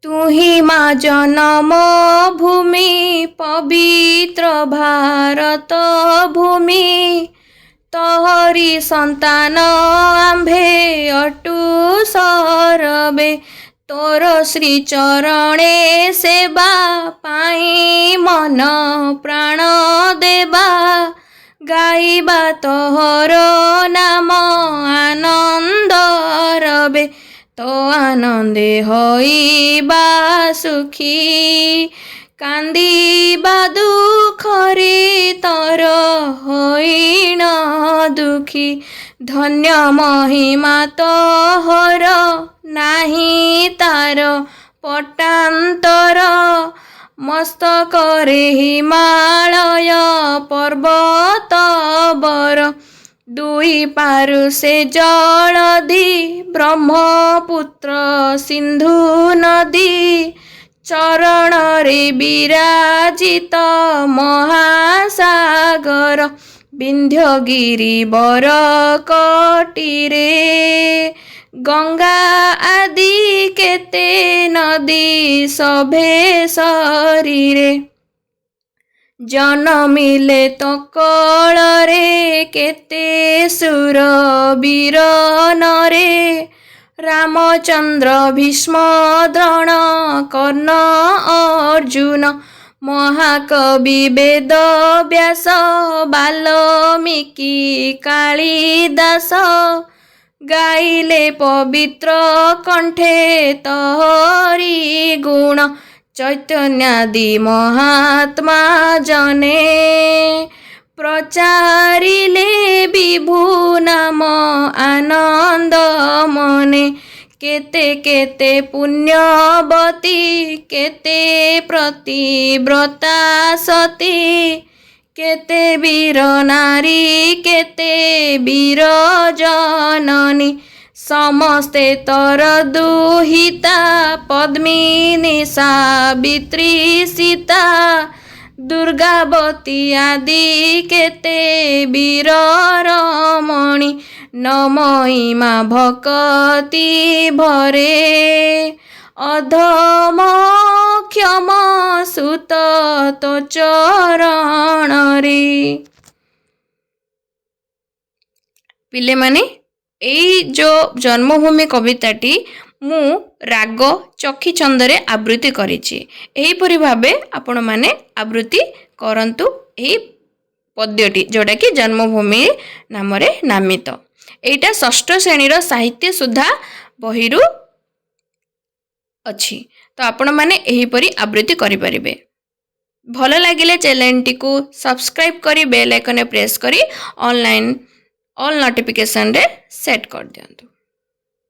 तुही माँ जन्म भूमि पवित्र भारत भूमि तोहरी संतान आम्भे अटू सरबे तोर श्री चरणे सेवा पाई मन प्राण देवा गाइबा तोहर नाम आनंद रबे तो आनंदे होइबा सुखी कांदिबा दुखरे तर होइन दुखी धन्य महिमा तोहर नाही तार पटांतर मस्तकरे हिमालय पर्वत बर दुई पारु से जलधि ब्रह्मपुत्र सिंधु नदी चरण रे विराजित महासागर विंध्यगिरी बर कटीरे गंगा आदि केते नदी सभे शरीरे जनमिले तो कଳରେ केते सुर वीर नरे रामचंद्र भीष्म द्रोण कर्ण अर्जुन महाकवि वेद व्यास वाल्मीकि कालिदास गाइले पवित्र कंठे तोहरी गुण चैतन्यादि महात्मा जने प्रचारिले विभु नाम आनंद मने केते केते पुण्यवती केते प्रतिव्रता सती केते वीर नारी केते वीर जननी समस्ते तर दुहिता पद्मिनी सावित्री सीता दुर्गावती आदि केते वीर रमणी न महिमा भक्ति भरे अधम क्षम सुत तो चरण रे। पिले माने एई जो जन्मभूमि कविताटी मु राग चखी छंदरे आवृत्ति करिछि। एहीपरि भाबे आपण माने आवृत्ति करंतु एही पद्यटी जोटा कि जन्मभूमि नाम रे नामित। एटा षष्ठ श्रेणीर साहित्य सुधा बहिरु अछि तो आपण माने एहीपरि आवृत्ति करि परिबे। भल लागिले चैनलटी को सब्सक्राइब करी बेल आइकन प्रेस करी ऑनलाइन ऑल नोटिफिकेशन रे सेट कर दियंतु।